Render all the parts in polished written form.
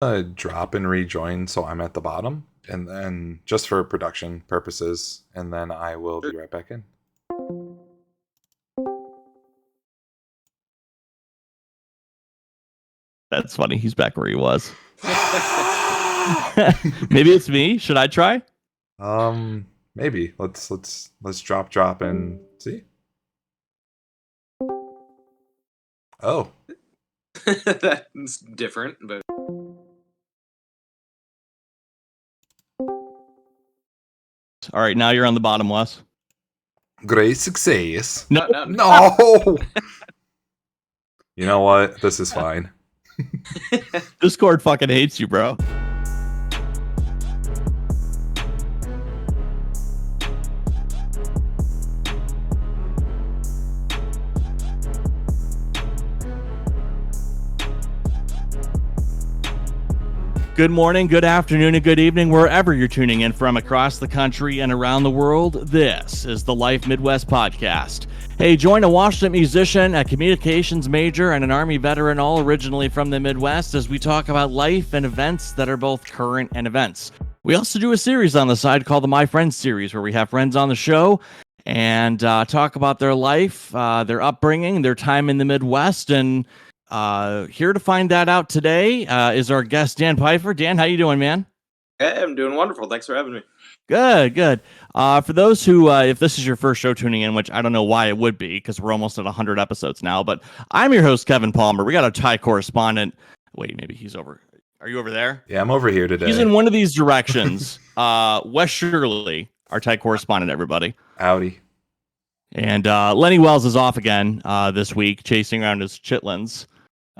Drop and rejoin so I'm at the bottom, and then just for production purposes, and then I will be right back in. That's funny. He's back where he was. Maybe it's me. Should I try? Maybe let's drop and see. Oh, That's different, but All right, now you're on the bottom, Wes. great success. No. No. You know what? This is fine. Discord fucking hates you, bro. Good morning, good afternoon, and good evening, wherever you're tuning in from across the country and around the world. This is the Life Midwest Podcast. Hey, join a Washington musician, a communications major, and an Army veteran, all originally from the Midwest, as we talk about life and events that are both current and events. We also do a series on the side called the My Friends series, where we have friends on the show and talk about their life, their upbringing, their time in the Midwest, and here to find that out today is our guest, Dan Pfeiffer. Dan, how you doing, man? hey, I'm doing wonderful. Thanks for having me. Good. For those who, if this is your first show tuning in, which I don't know why it would be, because we're almost at 100 episodes now, but I'm your host, Kevin Palmer. We got a Thai correspondent. Wait, maybe he's over. Are you over there? Yeah, I'm over here today. He's in one of these directions. Wes Shirley, our Thai correspondent, everybody. Howdy. And Lenny Wells is off again this week, chasing around his chitlins.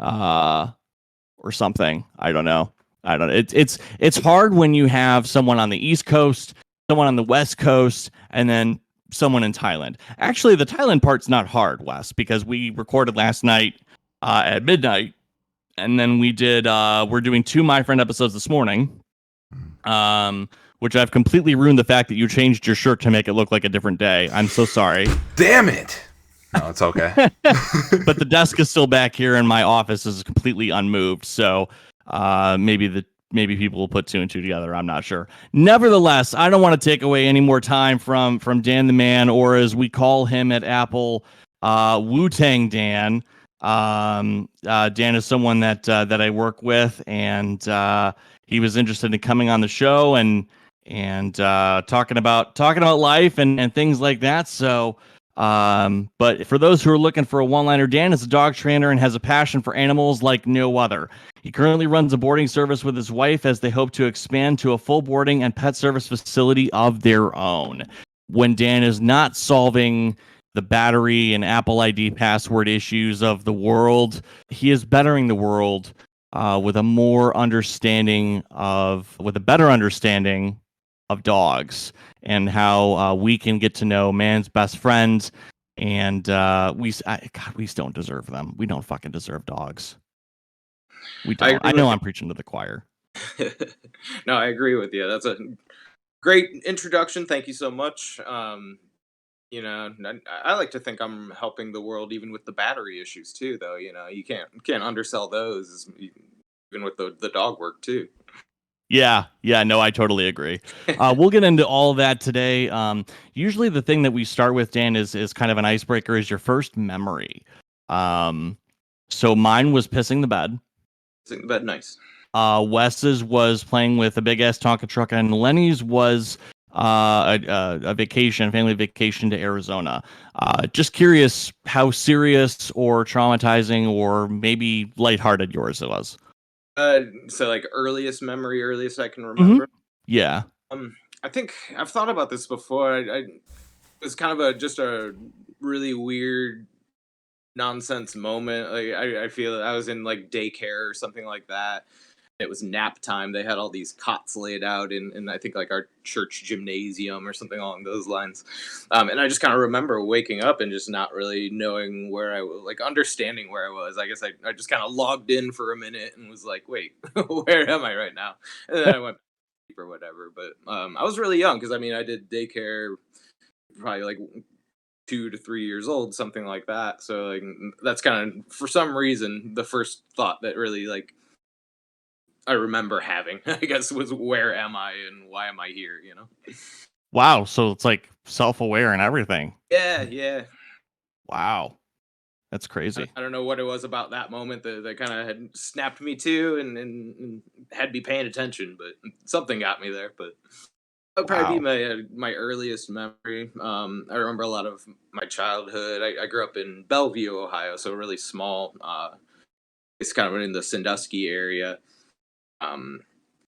Or something. I don't know. It's hard when you have someone on the East Coast, someone on the West Coast, and then someone in Thailand. Actually, the Thailand part's not hard, Wes, because we recorded last night at midnight, and then we're doing 2 My Friend episodes this morning, which I've completely ruined the fact that you changed your shirt to make it look like a different day. I'm so sorry. Damn it. No, it's okay. But the desk is still back here, and my office is completely unmoved. So maybe people will put 2 and 2 together. I'm not sure. Nevertheless, I don't want to take away any more time from Dan the Man, or as we call him at Apple, Wutang Dan. Dan is someone that I work with, and he was interested in coming on the show and talking about life and things like that. So. But for those who are looking for a one-liner, Dan is a dog trainer and has a passion for animals like no other. He currently runs a boarding service with his wife as they hope to expand to a full boarding and pet service facility of their own. When Dan is not solving the battery and Apple ID password issues of the world, he is bettering the world with a better understanding of dogs and how we can get to know man's best friends, and we don't deserve them. We don't fucking deserve dogs. We don't. I know I'm preaching to the choir. No, I agree with you. That's a great introduction. Thank you so much. I like to think I'm helping the world even with the battery issues too, though. You can't undersell those, even with the dog work too. Yeah, no, I totally agree. We'll get into all of that today. Usually the thing that we start with, Dan, is kind of an icebreaker, is your first memory. So mine was pissing the bed. Pissing the bed, nice. Wes's was playing with a big-ass Tonka truck, and Lenny's was a family vacation to Arizona. Just curious how serious or traumatizing or maybe lighthearted yours it was. So like earliest I can remember. Mm-hmm. Yeah. I think I've thought about this before. It was kind of just a really weird nonsense moment. Like I feel I was in like daycare or something like that. It was nap time. They had all these cots laid out in I think like our church gymnasium or something along those lines. And I just kind of remember waking up and just not really knowing where I was, like understanding where I was. I guess I just kind of logged in for a minute and was like, wait, where am I right now? And then I went or whatever. But I was really young because I mean I did daycare probably like 2 to 3 years old, something like that. So like that's kind of for some reason the first thought that really like I remember having. I guess was where am I and why am I here? You know? Wow. So it's like self-aware and everything. Yeah, yeah. Wow. That's crazy. I don't know what it was about that moment that kind of had snapped me to and had me paying attention, but something got me there. But that would probably be Wow. my earliest memory. I remember a lot of my childhood. I grew up in Bellevue, Ohio, so really small. It's kind of in the Sandusky area. Um,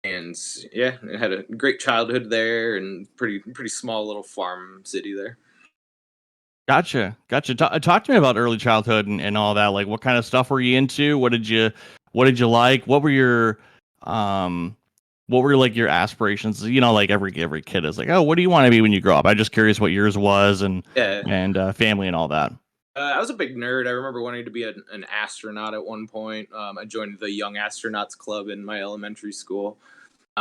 and yeah, I had a great childhood there, and pretty small little farm city there. Gotcha. Talk to me about early childhood and all that. Like, what kind of stuff were you into? What did you like? Um, what were like your aspirations? You know, like every kid is like, oh, what do you want to be when you grow up? I'm just curious what yours was Yeah, and family and all that. I was a big nerd. I remember wanting to be an astronaut at one point. I joined the Young Astronauts Club in my elementary school.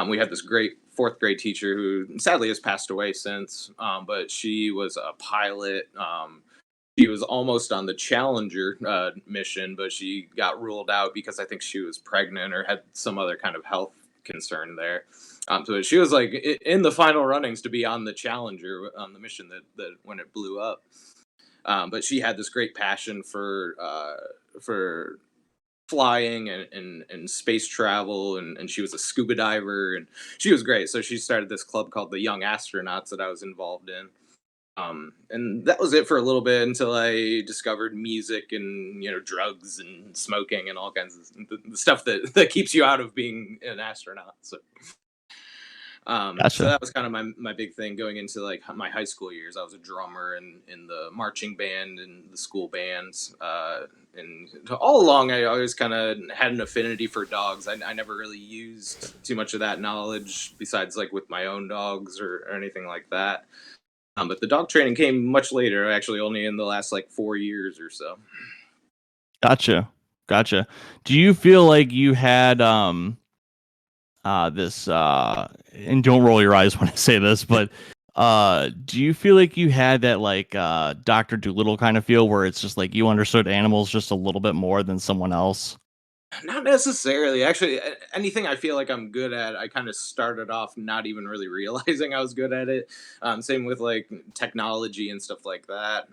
We had this great fourth grade teacher who sadly has passed away since, but she was a pilot. She was almost on the Challenger mission, but she got ruled out because I think she was pregnant or had some other kind of health concern there. So she was like in the final runnings to be on the Challenger on the mission that when it blew up. But she had this great passion for flying and space travel, and she was a scuba diver, and she was great. So she started this club called the Young Astronauts that I was involved in. And that was it for a little bit until I discovered music and drugs and smoking and all kinds of the stuff that keeps you out of being an astronaut. So Gotcha. that was kind of my big thing going into like my high school years. I was a drummer in the marching band and the school bands, and all along I always kind of had an affinity for dogs. I never really used too much of that knowledge besides like with my own dogs or anything like that. But the dog training came much later, actually only in the last like 4 years or so. Gotcha. Do you feel like you had this and don't roll your eyes when I say this, but do you feel like you had that like Dr. Doolittle kind of feel where it's just like you understood animals just a little bit more than someone else? Not necessarily. Actually, anything I feel like I'm good at, I kind of started off not even really realizing I was good at it. Same with like technology and stuff like that.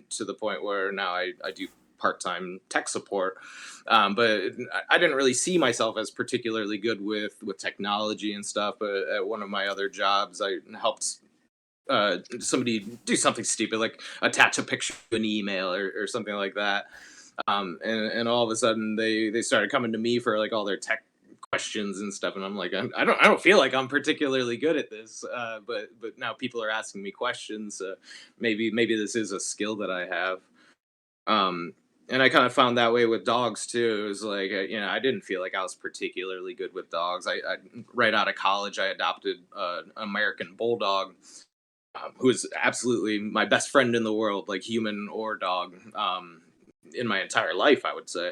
To the point where now I do part-time tech support. But I didn't really see myself as particularly good with technology and stuff. But at one of my other jobs, I helped somebody do something stupid like attach a picture to an email or something like that. And all of a sudden they started coming to me for like all their tech questions and stuff, and I'm like, I don't feel like I'm particularly good at this, but now people are asking me questions. Maybe this is a skill that I have. um and I kind of found that way with dogs too. It was like, I didn't feel like I was particularly good with dogs. I right out of college I adopted an American bulldog, who is absolutely my best friend in the world, like human or dog, in my entire life, I would say.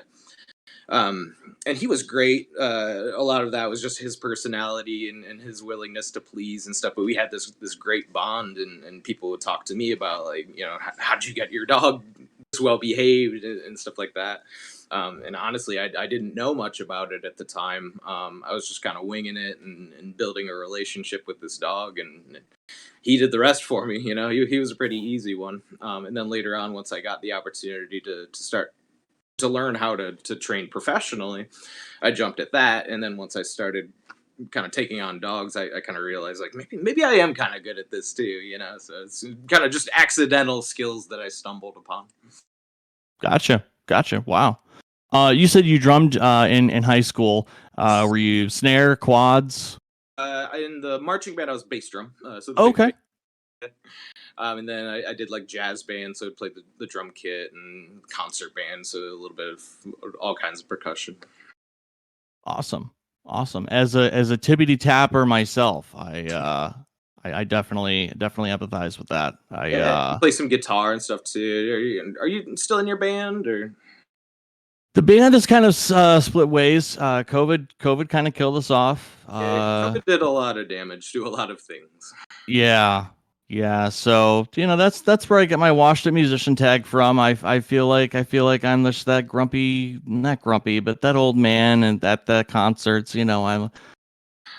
Um, and he was great. A lot of that was just his personality and his willingness to please and stuff. But we had this great bond, and people would talk to me about like, how'd you get your dog this well behaved and stuff like that. And honestly, I didn't know much about it at the time. I was just kind of winging it and building a relationship with this dog, and he did the rest for me. He was a pretty easy one. And then later on, once I got the opportunity to start to learn how to train professionally, I jumped at that. And then once I started kind of taking on dogs, I kind of realized like maybe I am kind of good at this too. So it's kind of just accidental skills that I stumbled upon. Gotcha. Wow. You said you drummed in high school. Were you snare, quads? In the marching band, I was bass drum. So the big Okay. bass. And then I did like jazz band, so I played the drum kit, and concert band, so a little bit of all kinds of percussion. Awesome. As a tippity tapper myself, I definitely empathize with that. Yeah, you play some guitar and stuff too. Are you still in your band or? The band is kind of split ways. COVID kind of killed us off. Yeah, COVID did a lot of damage to a lot of things. Yeah, Yeah, so that's where I get my washed up musician tag from. I feel like I'm just that grumpy, not grumpy, but that old man and at the concerts. Who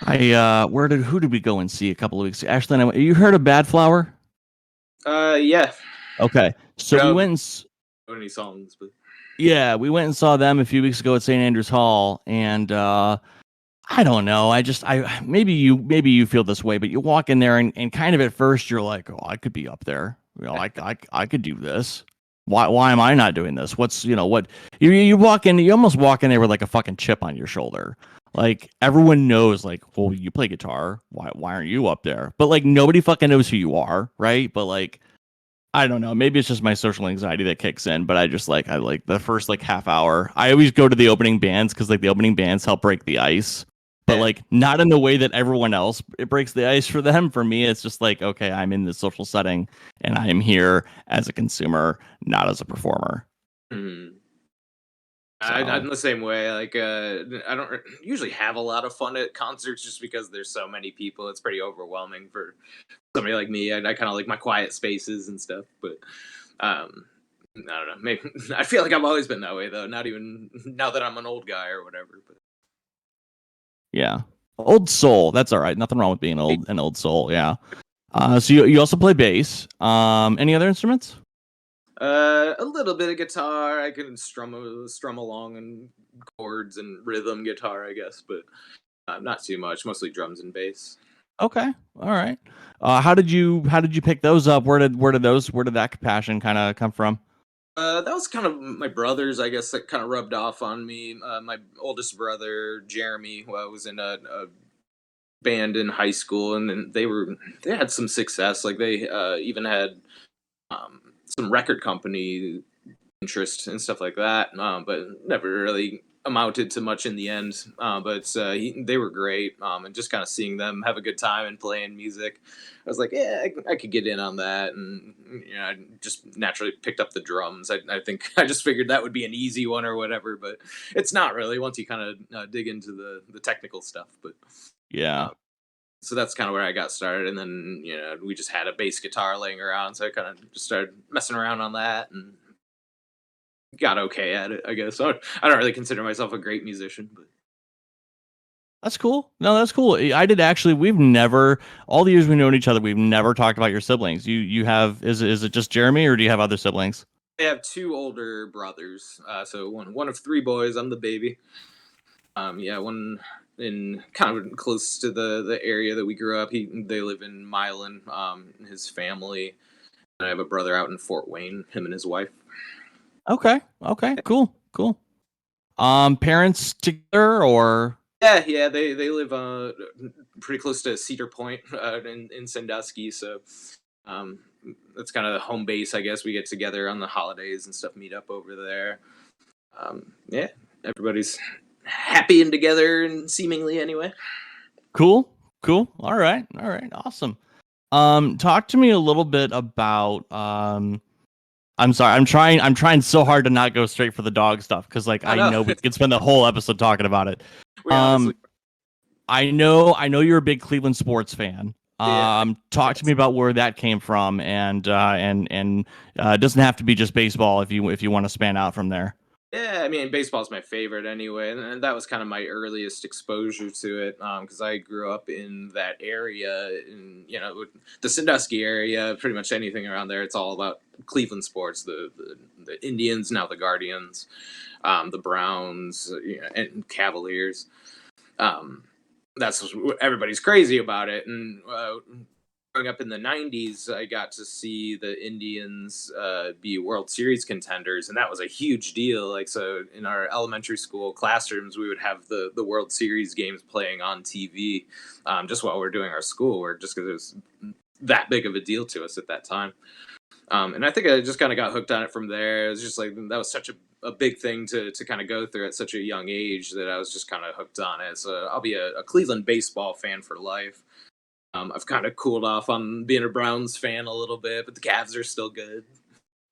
did we go and see a couple of weeks ago? Ashley, you heard of Bad Flower? Yeah. Okay, so we went and Any songs, but yeah, we went and saw them a few weeks ago at St. Andrews Hall, and I don't know. I maybe you feel this way, but you walk in there and kind of at first you're like, oh, I could be up there. I could do this. Why am I not doing this? What's what you walk in, you almost walk in there with like a fucking chip on your shoulder. Like everyone knows, like, well, you play guitar. Why aren't you up there? But like nobody fucking knows who you are, right? But like I don't know. Maybe it's just my social anxiety that kicks in, but I like the first like half hour. I always go to the opening bands because like the opening bands help break the ice, but yeah. like not in the way that everyone else it breaks the ice for them. For me, it's just like, okay, I'm in this social setting and I am here as a consumer, not as a performer. Mhm. I'm So the same way. Like, I don't usually have a lot of fun at concerts just because there's so many people. It's pretty overwhelming for somebody like me. I kind of like my quiet spaces and stuff. But I don't know. Maybe I feel like I've always been that way though. Not even now that I'm an old guy or whatever. But yeah, old soul. That's all right. Nothing wrong with being an old soul. Yeah. So you also play bass. Any other instruments? a little bit of guitar. I can strum along and chords and rhythm guitar, I guess, but not too much. Mostly drums and bass. Okay. All right. How did you pick those up? Where did that passion kind of come from? That was kind of my brothers, I guess, that kind of rubbed off on me. My oldest brother, Jeremy, who I was in a band in high school, and then they had some success. Like they even had some record company interest and stuff like that, but never really amounted to much in the end. They were great, and just kind of seeing them have a good time and playing music, I was like, yeah, I could get in on that, and I just naturally picked up the drums. I think I just figured that would be an easy one or whatever, but it's not really once you kind of dig into the technical stuff. But Yeah. uh, so that's kind of where I got started, and then we just had a bass guitar laying around, so I kind of just started messing around on that and got okay at it, I guess. I don't really consider myself a great musician, but That's cool. No, that's cool. I did actually. We've never, all the years we've known each other, we've never talked about your siblings. You have, is it just Jeremy or do you have other siblings? I have two older brothers. So one of three boys. I'm the baby. Yeah, one in kind of close to the area that we grew up. They live in Milan. His family. And I have a brother out in Fort Wayne. Him and his wife. Okay. Okay. Cool. Cool. Parents together or? Yeah. They live pretty close to Cedar Point in Sandusky. So um, that's kind of the home base, I guess. We get together on the holidays and stuff, meet up over there. Yeah, everybody's happy and together, and seemingly anyway. Cool. Cool. All right. All right. Awesome. Talk to me a little bit about, I'm sorry. I'm trying so hard to not go straight for the dog stuff because like I I know. know we could spend the whole episode talking about it. We honestly, Um, I know you're a big Cleveland sports fan. yeah. Talk to me about where that came from, and it doesn't have to be just baseball if you want to span out from there. Yeah, I mean, baseball's my favorite anyway, and that was kind of my earliest exposure to it because I grew up in that area, in the Sandusky area. Pretty much anything around there, it's all about Cleveland sports. The Indians, now the Guardians, the Browns, and Cavaliers. Um, that's what everybody's crazy about it, and growing up in the 90s, I got to see the Indians be World Series contenders, and that was a huge deal. Like, so in our elementary school classrooms, we would have the World Series games playing on TV just while we're doing our schoolwork, just because it was that big of a deal to us at that time. And I think I just kind of got hooked on it from there. It was just like that was such a big thing to kind of go through at such a young age that I was just kind of hooked on it. So I'll be a Cleveland baseball fan for life. I've kind of cooled off on being a Browns fan a little bit, but the Cavs are still good.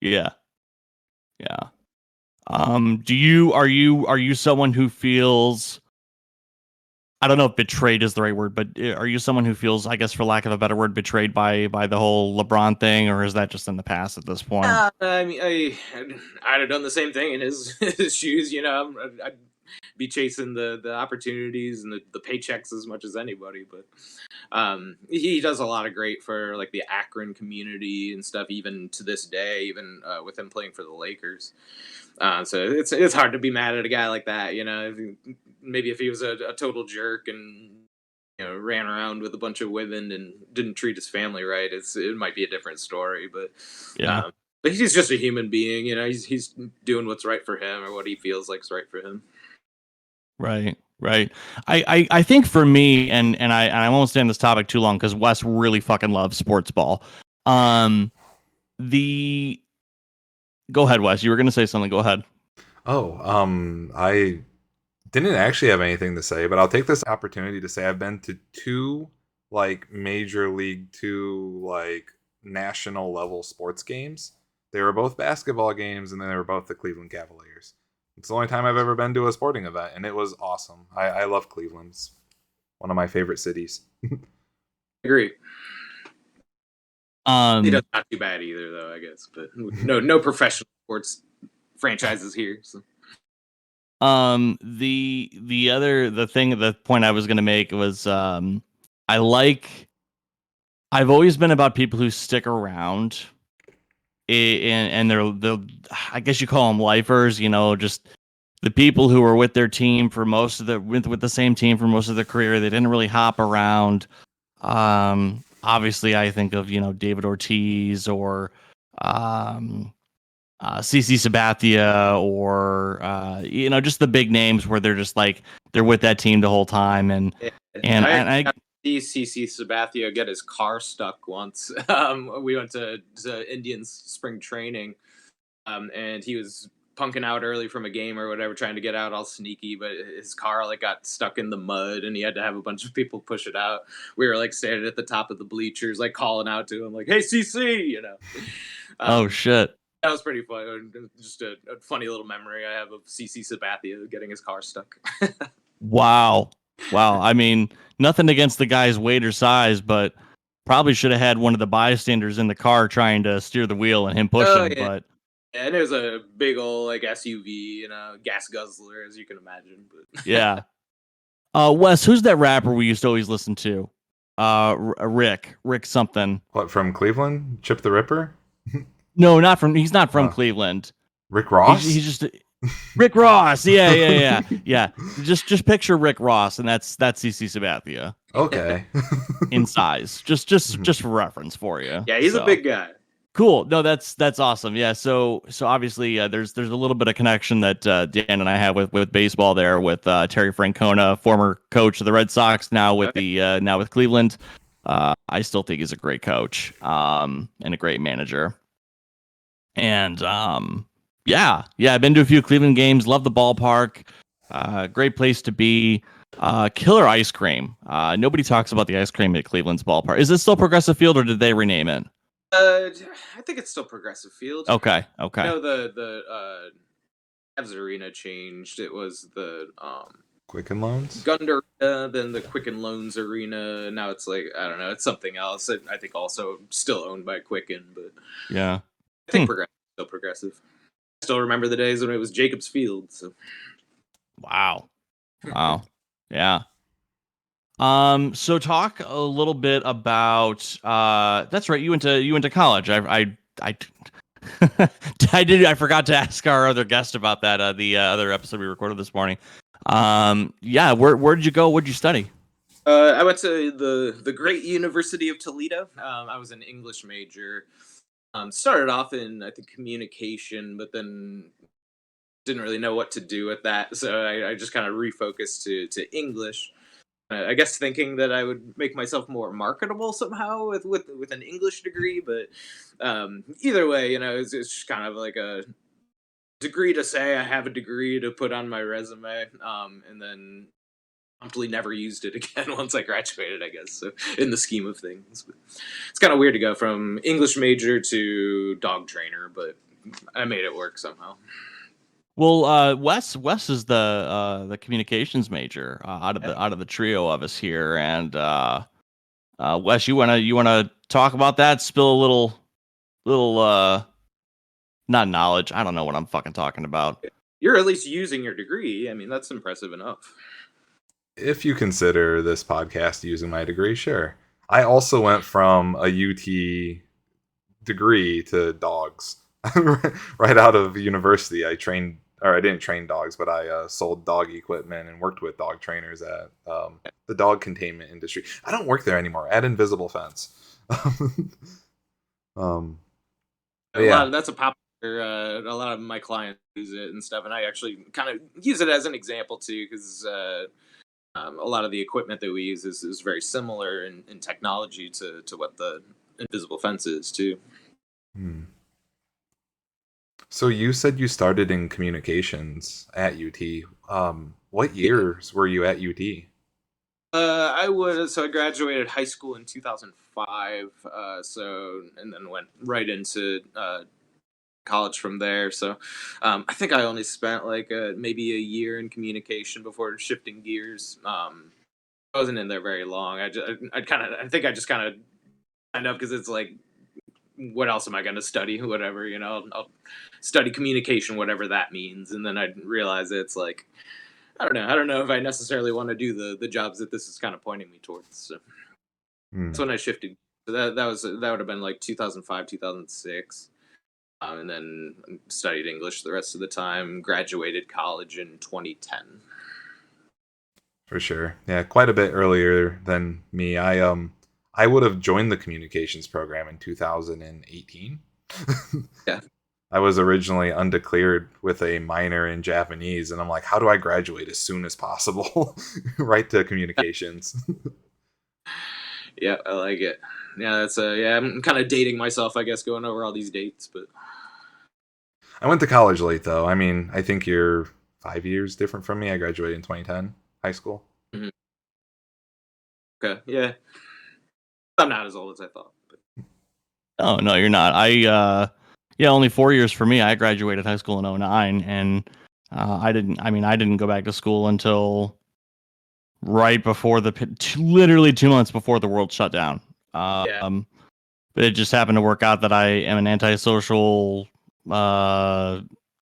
Yeah, yeah. Do you are you someone who feels I don't know if betrayed is the right word, but are you someone who feels, I guess, for lack of a better word, betrayed by the whole LeBron thing, or is that just in the past at this point? I mean, I'd have done the same thing in his, his shoes. You know, I'd be chasing the opportunities and the paychecks as much as anybody. But he does a lot of great for like the Akron community and stuff, even to this day, even with him playing for the Lakers. So it's hard to be mad at a guy like that. You know, maybe if he was a total jerk and ran around with a bunch of women and didn't treat his family right, it might be a different story. Yeah. Um, but he's just a human being. You know, he's doing what's right for him or what he feels like's right for him. Right, right. I think for me, and I won't stay on this topic too long because Wes really fucking loves sports ball. The Go ahead, Wes. You were gonna say something. Go ahead. Oh, I didn't actually have anything to say, but I'll take this opportunity to say I've been to two like major league, two like national level sports games. They were both basketball games, and then they were both the Cleveland Cavaliers. It's the only time I've ever been to a sporting event, and it was awesome. I love Cleveland. It's one of my favorite cities. Agree. He Um, does not too bad either, though. I guess, but no professional sports franchises here. So. the point I was gonna make was I like. I've always been about people who stick around, and they're I guess you call them lifers. You know, just the people who were with their team for most of with the same team for most of their career. They didn't really hop around. Obviously, I think of David Ortiz or um, CC Sabathia or just the big names where they're just like they're with that team the whole time Yeah. and I got to see CC Sabathia get his car stuck once. We went to Indians spring training, and he was punking out early from a game or whatever, trying to get out all sneaky, but his car like got stuck in the mud and he had to have a bunch of people push it out. We were like standing at the top of the bleachers, like calling out to him, like, "Hey, CC," oh shit. That was pretty fun. Just a funny little memory I have of CC Sabathia getting his car stuck. Wow. I mean, nothing against the guy's weight or size, but probably should have had one of the bystanders in the car trying to steer the wheel and him Oh pushing, yeah. but And it was a big old like SUV, gas guzzler, as you can imagine. But yeah. Wes, who's that rapper we used to always listen to? Rick something. What, from Cleveland? Chip the Ripper? No, he's not from Oh. Cleveland. Rick Ross? He's just Rick Ross. Yeah. Just picture Rick Ross, and that's CC Sabathia Okay. in size. Just for reference for you. yeah, he's a big guy. Cool. No, that's awesome. Yeah. So obviously, there's a little bit of connection that Dan and I have with baseball there with Terry Francona, former coach of the Red Sox, now with now with Cleveland. I still think he's a great coach and a great manager. And yeah, I've been to a few Cleveland games. Love the ballpark. Great place to be. Killer ice cream. Nobody talks about the ice cream at Cleveland's ballpark. Is it still Progressive Field or did they rename it? I think it's still Progressive Field. Okay. No, the Cavs Arena changed. It was the Quicken Loans? Gund Arena, then the Quicken Loans Arena. Now it's like I don't know. It's something else. I think also still owned by Quicken, but Yeah. I think Progressive is still Progressive. I still remember the days when it was Jacobs Field. So Wow. Yeah. So talk a little bit about that's right, you went to college. I I forgot to ask our other guest about that the other episode we recorded this morning. Yeah, where did you go? What did you study? I went to the great University of Toledo. I was an English major. Started off in I think communication, but then didn't really know what to do with that, so I just kind of refocused to English. I guess thinking that I would make myself more marketable somehow with an English degree, but either way, it's just kind of like a degree to say I have a degree to put on my resume, and then promptly never used it again once I graduated, I guess. So in the scheme of things, but it's kind of weird to go from English major to dog trainer, but I made it work somehow. Well, Wes is the communications major out of the trio of us here, and Wes, you wanna talk about that? Spill a little not knowledge. I don't know what I'm fucking talking about. You're at least using your degree. I mean, that's impressive enough. If you consider this podcast using my degree, sure. I also went from a UT degree to dogs. Right out of university, I didn't train dogs, but I sold dog equipment and worked with dog trainers at the dog containment industry. I don't work there anymore. At Invisible Fence. um, but yeah, That's a popular. A lot of my clients use it and stuff, and I actually kind of use it as an example too, because a lot of the equipment that we use is very similar in technology to what the invisible fence is too. Hmm. So you said you started in communications at UT. What Yeah. years were you at UT? I graduated high school in 2005. And then went right into college from there. So I think I only spent like maybe a year in communication before shifting gears. I wasn't in there very long. I think I just kind of signed up because it's like, what else am I going to study? Whatever, I'll study communication, whatever that means. And then I realize it's like, I don't know. I don't know if I necessarily want to do the jobs that this is kind of pointing me towards. So that's Hmm, when I shifted. So that would have been like 2005, 2006. And then studied English the rest of the time. Graduated college in 2010. for sure. Yeah, quite a bit earlier than me. I would have joined the communications program in 2018. Yeah, I was originally undeclared with a minor in Japanese, and I'm like, how do I graduate as soon as possible? Right to communications. yeah, I like it. Yeah, yeah. I'm kind of dating myself, I guess, going over all these dates, but I went to college late though. I mean, I think you're 5 years different from me. I graduated in 2010, high school. mhm. Okay, yeah, I'm not as old as I thought. But Oh no, you're not. Yeah, only 4 years for me. I graduated high school in '09, and I didn't go back to school until right before literally 2 months before the world shut down. yeah, Um, but it just happened to work out that I am an antisocial, uh,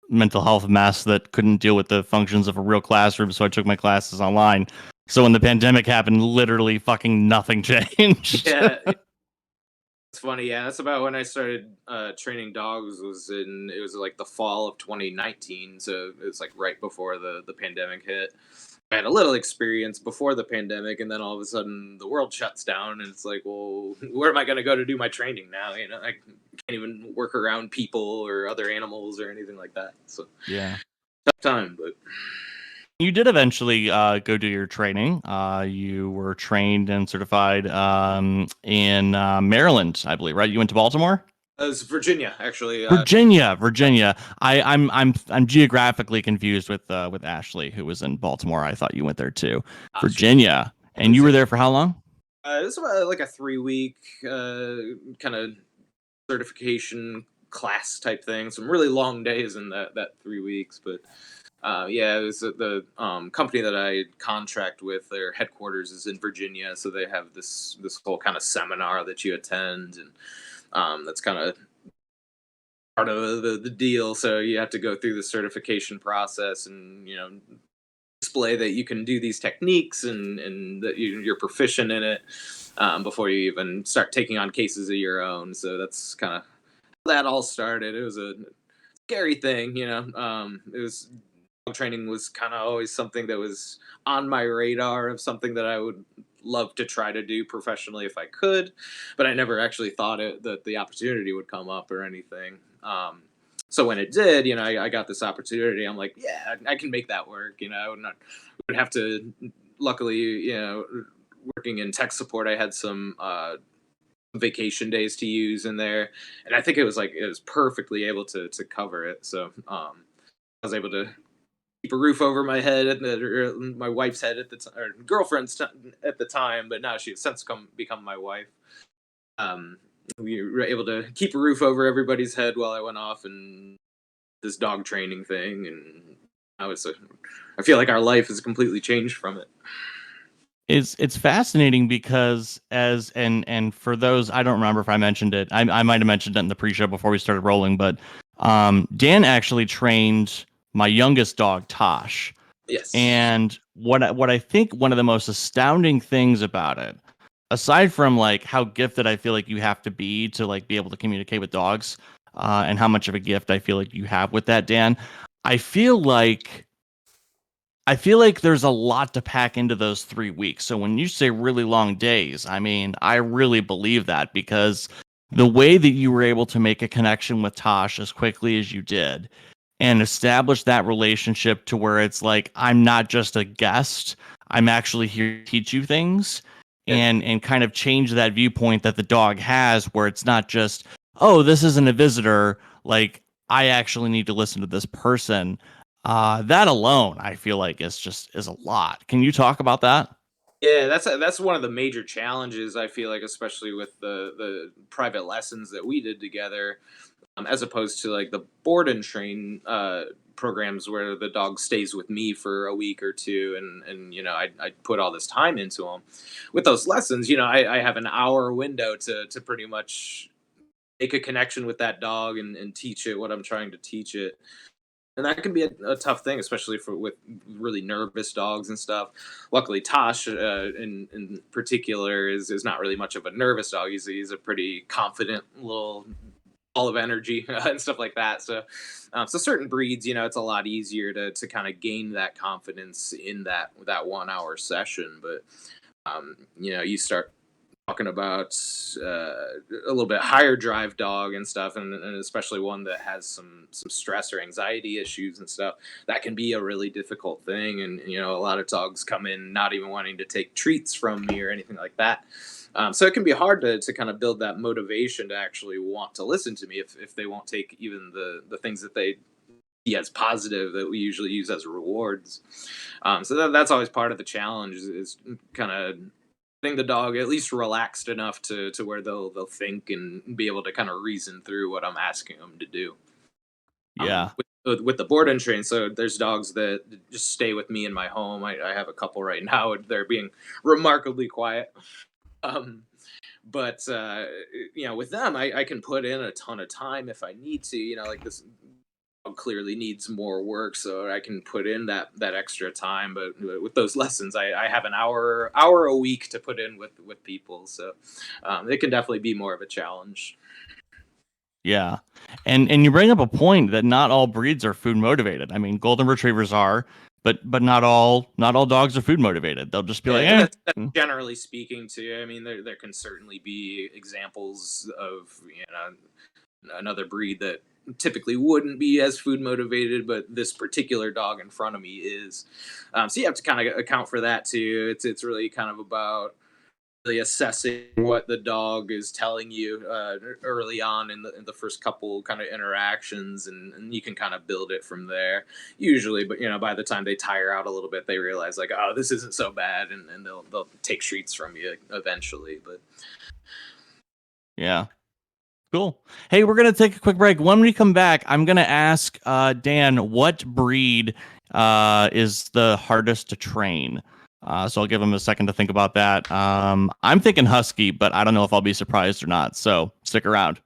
mental health mess that couldn't deal with the functions of a real classroom, so I took my classes online. So when the pandemic happened, literally fucking nothing changed. yeah. It's funny. Yeah, that's about when I started training dogs. It was like the fall of 2019, so it was like right before the pandemic hit. I had a little experience before the pandemic, and then all of a sudden the world shuts down, and it's like, well, where am I going to go to do my training now? I can't even work around people or other animals or anything like that. So Yeah. tough time, but You did eventually go do your training. You were trained and certified in Maryland, I believe, right? You went to Baltimore? it was Virginia actually. Virginia. I'm geographically confused with Ashley, who was in Baltimore. I thought you went there too. She Virginia, and you was were in. there for how long? It was about like a 3 week kind of certification class type thing. Some really long days in that 3 weeks, but yeah, it was the company that I contract with. Their headquarters is in Virginia, so they have this whole kind of seminar that you attend, and that's kind of part of the deal. So you have to go through the certification process, and display that you can do these techniques and that you're proficient in it before you even start taking on cases of your own. So that's kind of how that all started. It was a scary thing, It was dog training was kind of always something that was on my radar of something that I would love to try to do professionally if I could, but I never actually thought that the opportunity would come up or anything. So when it did, I got this opportunity. I'm like, yeah, I can make that work. And I would have to. Luckily, working in tech support, I had some vacation days to use in there, and I think it was perfectly able to cover it. So I was able to keep a roof over my head or my wife's head at the time, or girlfriend's at the time, but now she has since become my wife. Um, we were able to keep a roof over everybody's head while I went off and this dog training thing, and I feel like our life has completely changed from it. It's fascinating because and for those, I don't remember if I mentioned it. I might have mentioned it in the pre-show before we started rolling, but Dan actually trained my youngest dog, Tosh. Yes. And what I think one of the most astounding things about it, aside from like how gifted I feel like you have to be to like be able to communicate with dogs, and how much of a gift I feel like you have with that, Dan, I feel like I feel like there's a lot to pack into those 3 weeks. So when you say really long days, I mean, I really believe that because the way that you were able to make a connection with Tosh as quickly as you did and establish that relationship to where it's like, I'm not just a guest, I'm actually here to teach you things, Yeah. and kind of change that viewpoint that the dog has where it's not just, oh, this isn't a visitor, like I actually need to listen to this person. That alone, I feel like is a lot. Can you talk about that? Yeah, that's one of the major challenges I feel like, especially with the private lessons that we did together, as opposed to like the board and train programs where the dog stays with me for a week or two, and I put all this time into them. With those lessons, I have an hour window to pretty much make a connection with that dog and teach it what I'm trying to teach it. And that can be a tough thing, especially with really nervous dogs and stuff. Luckily, Tosh, in particular, is not really much of a nervous dog. He's a pretty confident little ball of energy and stuff like that. So certain breeds, it's a lot easier to kind of gain that confidence in that 1 hour session. But you start talking about a little bit higher drive dog and stuff, and especially one that has some stress or anxiety issues and stuff, that can be a really difficult thing. And a lot of dogs come in not even wanting to take treats from me or anything like that. So it can be hard to kind of build that motivation to actually want to listen to me if they won't take even the things that they see as positive that we usually use as rewards. So that's always part of the challenge is kind of getting the dog at least relaxed enough to where they'll think and be able to kind of reason through what I'm asking them to do. Yeah. With the board and train, so there's dogs that just stay with me in my home. I have a couple right now. They're being remarkably quiet. Um, but with them, I can put in a ton of time if I need to. Like this dog clearly needs more work, so I can put in that extra time. But with those lessons, I have an hour a week to put in with people, so it can definitely be more of a challenge. Yeah. And you bring up a point that not all breeds are food motivated. I mean, golden retrievers are, but not all dogs are food motivated. They'll just be Yeah, like, and eh. that's generally speaking too. I mean, there can certainly be examples of another breed that typically wouldn't be as food motivated, but this particular dog in front of me is. So you have to kind of account for that too. It's really kind of about really assessing what the dog is telling you early on in the first couple kind of interactions, and you can kind of build it from there usually. But by the time they tire out a little bit, they realize like, oh, this isn't so bad, and they'll take treats from you eventually. But Yeah. Cool. Hey, we're gonna take a quick break. When we come back, I'm gonna ask Dan what breed is the hardest to train. So I'll give him a second to think about that. I'm thinking husky, but I don't know if I'll be surprised or not. So stick around.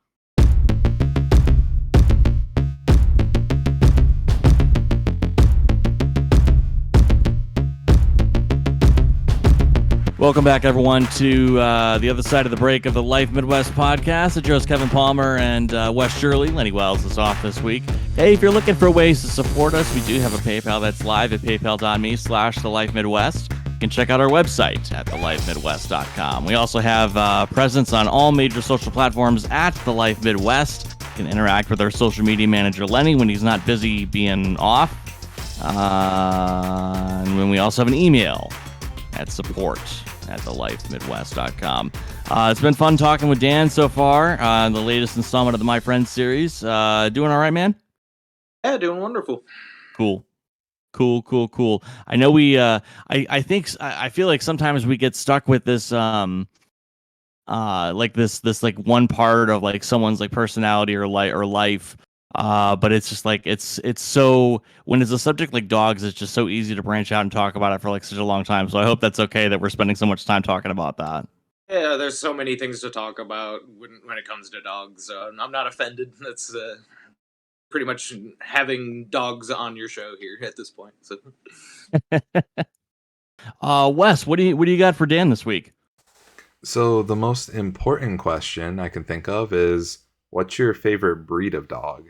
Welcome back, everyone, to the other side of the break of the Life Midwest podcast. It's your host, Kevin Palmer, and Wes Shirley. Lenny Wells is off this week. Hey, if you're looking for ways to support us, we do have a PayPal that's live at paypal.me/thelifemidwest. You can check out our website at thelifemidwest.com. We also have presence on all major social platforms at The Life Midwest. You can interact with our social media manager, Lenny, when he's not busy being off. And then we also have an email at support@thelifemidwest.com. It's been fun talking with Dan so far. The latest installment of the My Friends series. Doing all right, man? yeah, doing wonderful. Cool. I know we I think I feel like sometimes we get stuck with this like this like one part of like someone's like personality or life But it's just like it's so when it's a subject like dogs, it's just so easy to branch out and talk about it for like such a long time. So I hope that's okay that we're spending so much time talking about that. Yeah, there's so many things to talk about when it comes to dogs. So I'm not offended. That's pretty much having dogs on your show here at this point. So Wes, what do you got for Dan this week? So the most important question I can think of is, what's your favorite breed of dog?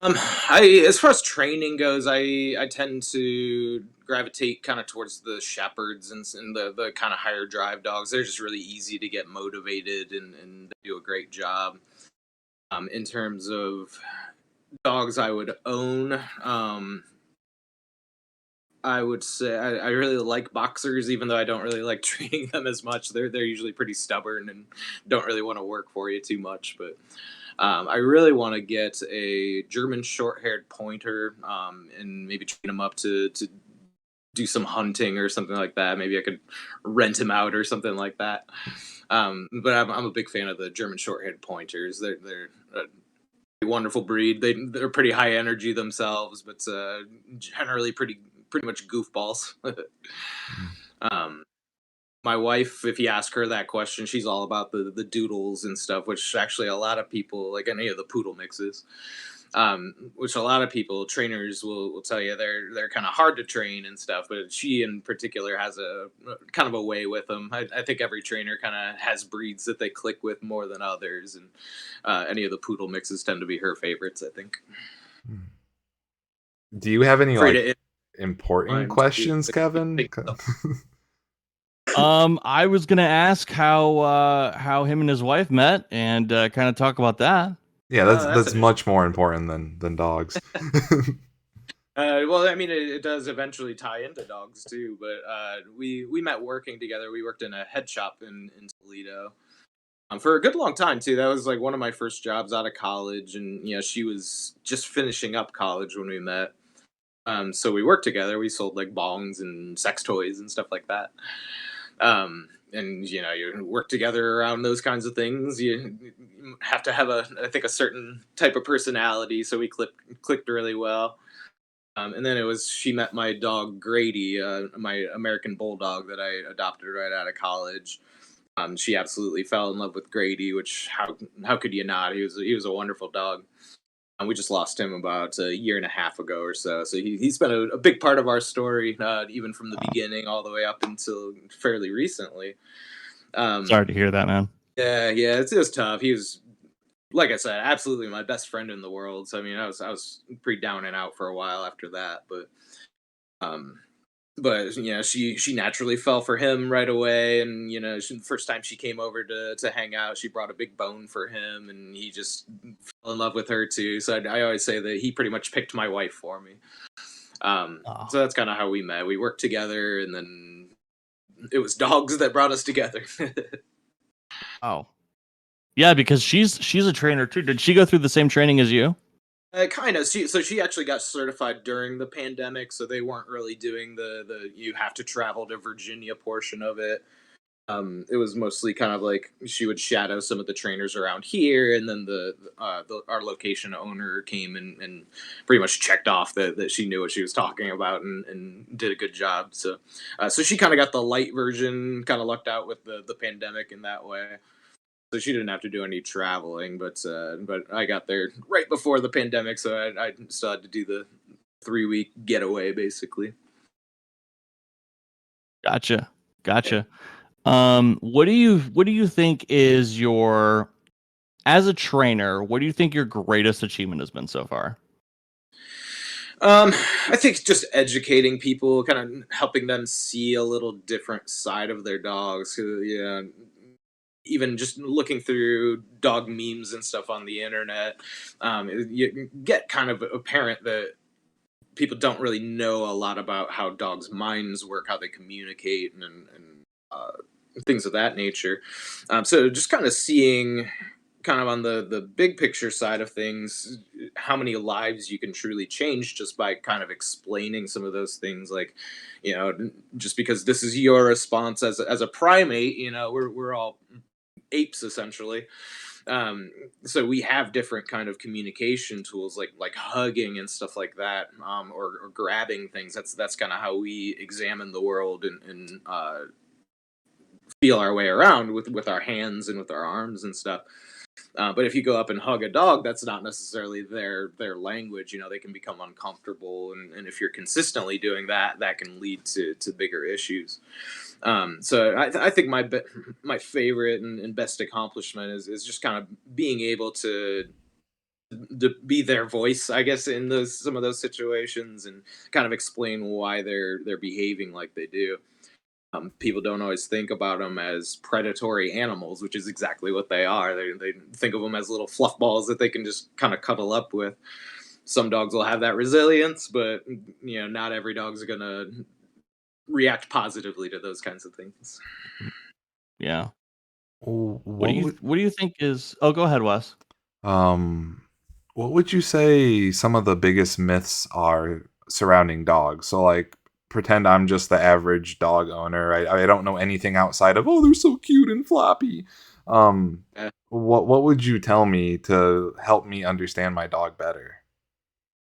I as far as training goes, I tend to gravitate kind of towards the shepherds and the kind of higher drive dogs. They're just really easy to get motivated and they do a great job. In terms of dogs I would own, I would say I really like boxers, even though I don't really like training them as much. They're usually pretty stubborn and don't really want to work for you too much. But I really want to get a German short-haired pointer, and maybe train him up to do some hunting or something like that. Maybe I could rent him out or something like that. But I'm a big fan of the German short-haired pointers. They're a wonderful breed. They're pretty high energy themselves, but generally pretty much goofballs. um, my wife, if you ask her that question, she's all about the doodles and stuff, which actually a lot of people like any of the poodle mixes. Which a lot of people trainers will tell you they're kind of hard to train and stuff, but she in particular has a kind of a way with them. I think every trainer kind of has breeds that they click with more than others, and any of the poodle mixes tend to be her favorites. I think. Hmm. Do you have any Afraid like to important mind too. questions, Kevin? I was gonna ask how him and his wife met and kind of talk about that. Yeah, Oh, that's that's an much more important than dogs. well, I mean, it does eventually tie into dogs too. But we met working together. We worked in a head shop in Toledo for a good long time too. That was like one of my first jobs out of college, and she was just finishing up college when we met. So we worked together. We sold like bongs and sex toys and stuff like that. And you work together around those kinds of things. You have to have I think, a certain type of personality. So we clicked really well. And then she met my dog Grady, my American Bulldog that I adopted right out of college. She absolutely fell in love with Grady, which how could you not? He was a wonderful dog. And we just lost him about a year and a half ago or so. So he's been a big part of our story, even from the Oh, beginning all the way up until fairly recently. Um, sorry to hear that, man. yeah, it was tough. He was, like I said, absolutely my best friend in the world. So I mean, I was pretty down and out for a while after that, um, but she naturally fell for him right away, and the first time she came over to hang out, she brought a big bone for him, and he just fell in love with her too. So I always say that he pretty much picked my wife for me. Oh, So that's kind of how we met. We worked together, and then it was dogs that brought us together. oh, yeah, because she's a trainer too. Did she go through the same training as you? Kind of. She actually got certified during the pandemic, so they weren't really doing the you have to travel to Virginia portion of it. It was mostly kind of like she would shadow some of the trainers around here, and then our location owner came and pretty much checked off that she knew what she was talking about and did a good job. So she kind of got the light version, kind of lucked out with the pandemic in that way. So she didn't have to do any traveling, but I got there right before the pandemic, so I still had to do the 3 week getaway basically. Gotcha, Yeah. gotcha. What do you think is your as a trainer? What do you think your greatest achievement has been so far? Um, I think just educating people, kind of helping them see a little different side of their dogs. Yeah, even just looking through dog memes and stuff on the internet, you get kind of apparent that people don't really know a lot about how dogs' minds work, how they communicate, and uh, things of that nature. So just kind of seeing kind of on the big picture side of things how many lives you can truly change just by kind of explaining some of those things, like just because this is your response as a primate, we're all apes essentially. So we have different kind of communication tools like hugging and stuff like that, or grabbing things. That's kind of how we examine the world and feel our way around with our hands and with our arms and stuff. But if you go up and hug a dog, that's not necessarily their language. They can become uncomfortable, and if you're consistently doing that, that can lead to bigger issues. So I think my favorite and best accomplishment is just kind of being able to be their voice, I guess, in those some of those situations, and kind of explain why they're behaving like they do. People don't always think about them as predatory animals, which is exactly what they are. They think of them as little fluff balls that they can just kind of cuddle up with. Some dogs will have that resilience, but not every dog's gonna react positively to those kinds of things. Yeah. What do What you would what do you think is? Oh, go ahead, Wes. um what would you say some of the biggest myths are surrounding dogs? So like pretend I'm just the average dog owner. I don't know anything outside of, oh, they're so cute and floppy. Um what would you tell me to help me understand my dog better?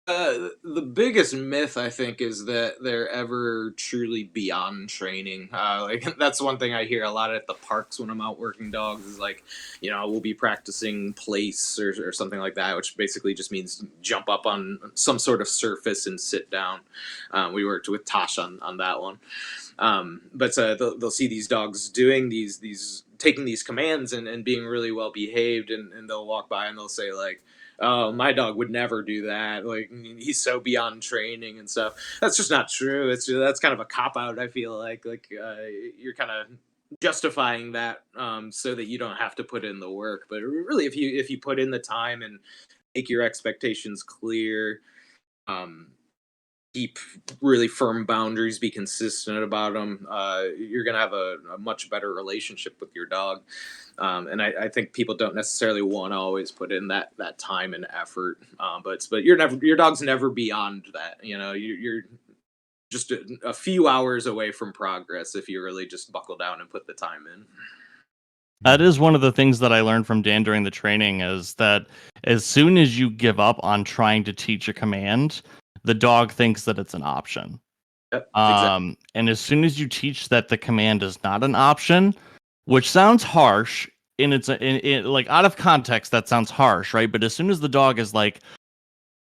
The biggest myth I think is that they're ever truly beyond training. Like that's one thing I hear a lot at the parks when I'm out working dogs is like, we'll be practicing place or something like that, which basically just means jump up on some sort of surface and sit down. We worked with Tosh on that one. But they'll see these dogs doing these taking these commands and being really well behaved, and they'll walk by and they'll say like, oh, my dog would never do that. Like he's so beyond training and stuff. That's just not true. That's kind of a cop out. I feel you're kind of justifying that so that you don't have to put in the work. But really, if you put in the time and make your expectations clear, um, keep really firm boundaries, be consistent about them, you're going to have a much better relationship with your dog. And I think people don't necessarily want to always put in that time and effort. But your dog's never beyond that. You're just a few hours away from progress if you really just buckle down and put the time in. That is one of the things that I learned from Dan during the training is that as soon as you give up on trying to teach a command, the dog thinks that it's an option. Yep, exactly. And as soon as you teach that the command is not an option, which sounds harsh, like out of context, that sounds harsh, right? But as soon as the dog is like,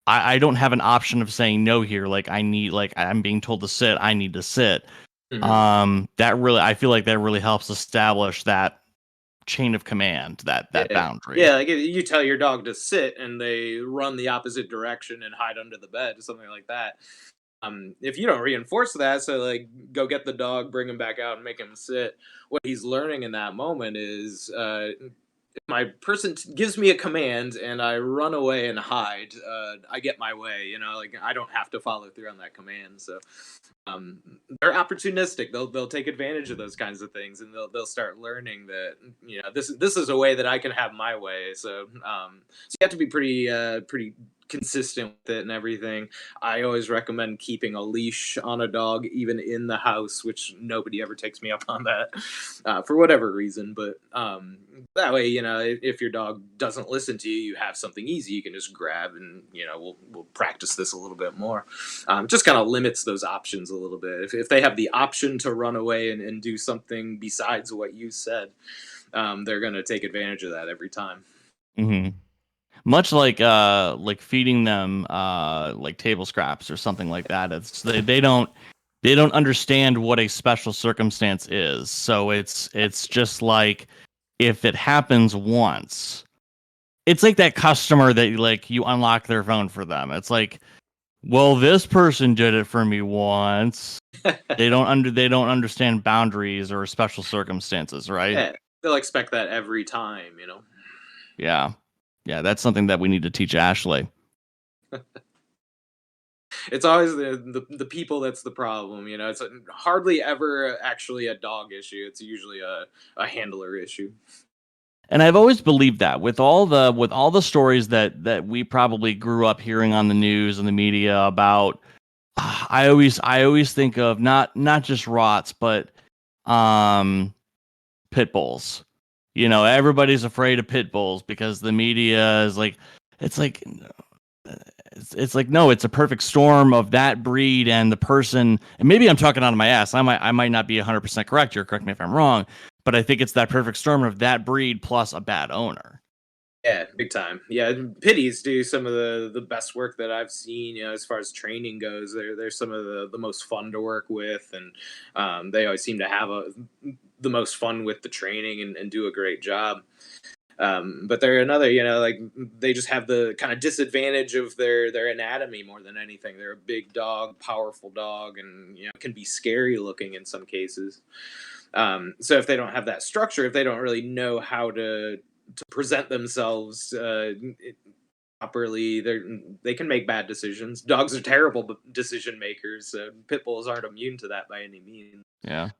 I don't have an option of saying no here, like I'm being told to sit, I need to sit. That really, I feel like that really helps establish that chain of command, that Yeah. boundary. Yeah, like if you tell your dog to sit and they run the opposite direction and hide under the bed or something like that. If you don't reinforce that, so like go get the dog, bring him back out and make him sit, what he's learning in that moment is if my person gives me a command and I run away and hide, I get my way, like I don't have to follow through on that command. So um, they're opportunistic. They'll take advantage of those kinds of things, and they'll start learning that this is a way that I can have my way. So you have to be pretty consistent with it and everything. I always recommend keeping a leash on a dog, even in the house, which nobody ever takes me up on that for whatever reason. But that way, if your dog doesn't listen to you, you have something easy you can just grab, and we'll practice this a little bit more. Just kind of limits those options a little bit. If they have the option to run away and do something besides what you said, they're going to take advantage of that every time. Hmm. Much like feeding them like table scraps or something like that. It's they don't understand what a special circumstance is. So it's just like if it happens once, it's like that customer that like you unlock their phone for them. It's like, well, this person did it for me once. They don't understand boundaries or special circumstances, right? Yeah, they'll expect that every time. Yeah. Yeah, that's something that we need to teach Ashley. It's always the people that's the problem. It's hardly ever actually a dog issue. It's usually a handler issue. And I've always believed that with all the stories that we probably grew up hearing on the news and the media about, I always think of not just rots but um pit bulls. You know, everybody's afraid of pit bulls because the media is like, it's like, it's like, no, it's a perfect storm of that breed and the person. And maybe I'm talking out of my ass. I might not be 100% correct here. Correct me if I'm wrong, but I think it's that perfect storm of that breed plus a bad owner. Yeah, big time. Yeah, pitties do some of the best work that I've seen. You know, as far as training goes, they're some of the most fun to work with, and they always seem to have the most fun with the training and do a great job. But they're another, you know, like they just have the kind of disadvantage of their anatomy more than anything. They're a big dog, powerful dog, and you know can be scary looking in some cases. So if they don't have that structure, if they don't really know how to present themselves properly, they can make bad decisions. Dogs are terrible decision makers. Pit bulls aren't immune to that by any means. Yeah.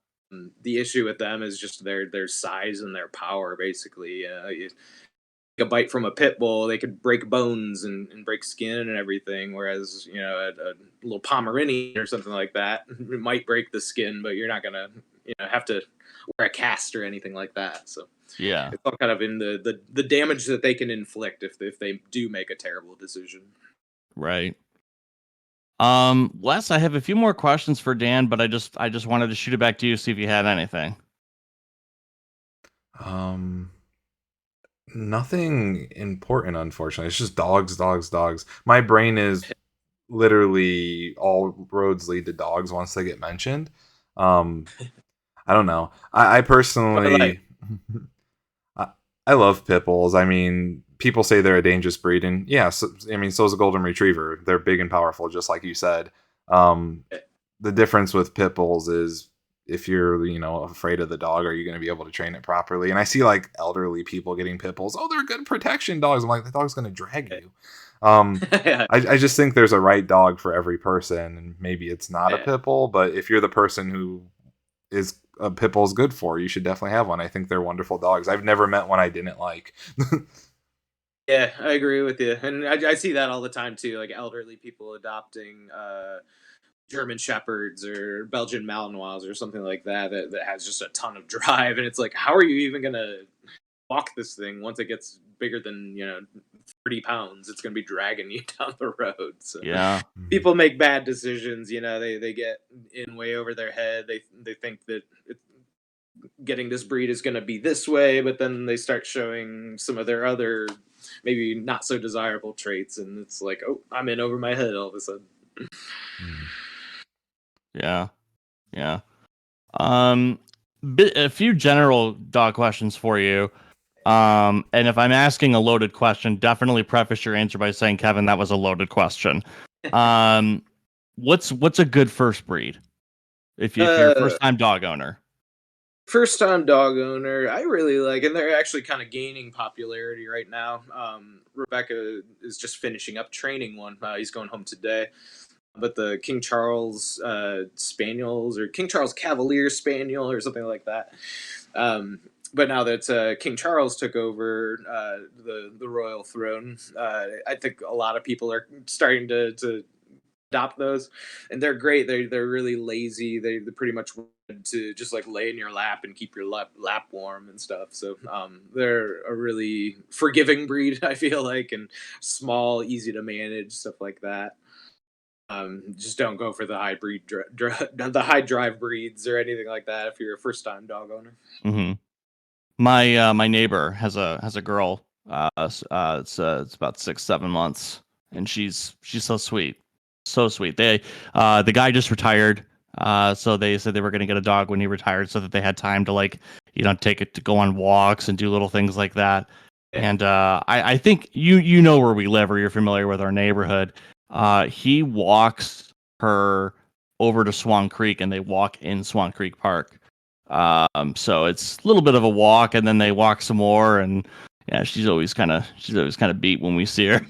The issue with them is just their size and their power. Basically, a bite from a pit bull, they could break bones and break skin and everything. Whereas, you know, a little Pomeranian or something like that, it might break the skin, but you're not gonna, you know, have to wear a cast or anything like that. So Yeah. it's all kind of in the damage that they can inflict if they do make a terrible decision. Right. Wes, I have a few more questions for Dan, but I just wanted to shoot it back to you, see if you had anything. Um, Nothing important, unfortunately. It's just dogs, dogs, dogs. My brain is literally all roads lead to dogs once they get mentioned. Um, I don't know. I But like, personally, I, I love pit bulls. I mean, people say they're a dangerous breed, and yeah, I mean, so is a golden retriever. They're big and powerful, just like you said. Um, the difference with pit bulls is if you're, afraid of the dog, are you going to be able to train it properly? And I see like elderly people getting pit bulls. Oh, they're good protection dogs. I'm like, the dog's going to drag you. Um, yeah, I just think there's a right dog for every person, and maybe it's not a yeah. pit bull, but if you're the person who is a pit bull is good for, you should definitely have one. I think they're wonderful dogs. I've never met one I didn't like. Yeah, I agree with you, and I see that all the time too. Like elderly people adopting German Shepherds or Belgian Malinois or something like that, that has just a ton of drive, and it's like, how are you even gonna walk this thing once it gets bigger than 30 pounds? It's gonna be dragging you down the road. So Yeah. people make bad decisions. You know, they get in way over their head. They think that getting this breed is going to be this way, but then they start showing some of their other maybe not so desirable traits, and it's like, oh, I'm in over my head all of a sudden. Yeah. Yeah. Um, a few general dog questions for you. And if I'm asking a loaded question, definitely preface your answer by saying, Kevin, that was a loaded question. Um, what's a good first breed if you're a uh first time dog owner? First time dog owner, I really like, and they're actually kind of gaining popularity right now. Rebecca is just finishing up training one. He's going home today. But the King Charles Spaniels, or King Charles Cavalier Spaniel or something like that. But now that King Charles took over the royal throne, I think a lot of people are starting to adopt those, and they're great. They're really lazy. They pretty much want to just like lay in your lap and keep your lap warm and stuff. So they're a really forgiving breed, I feel like, and small, easy to manage, stuff like that. Just don't go for the the high drive breeds or anything like that if you're a first time dog owner. Hmm. My neighbor has a girl. It's about 6 7 months, and she's so sweet, so sweet. The guy just retired. So they said they were going to get a dog when he retired, so that they had time to like take it to go on walks and do little things like that. Yeah. And I think you know where we live, or you're familiar with our neighborhood. He walks her over to Swan Creek, and they walk in Swan Creek Park. So it's a little bit of a walk, and then they walk some more, and yeah, she's always kind of beat when we see her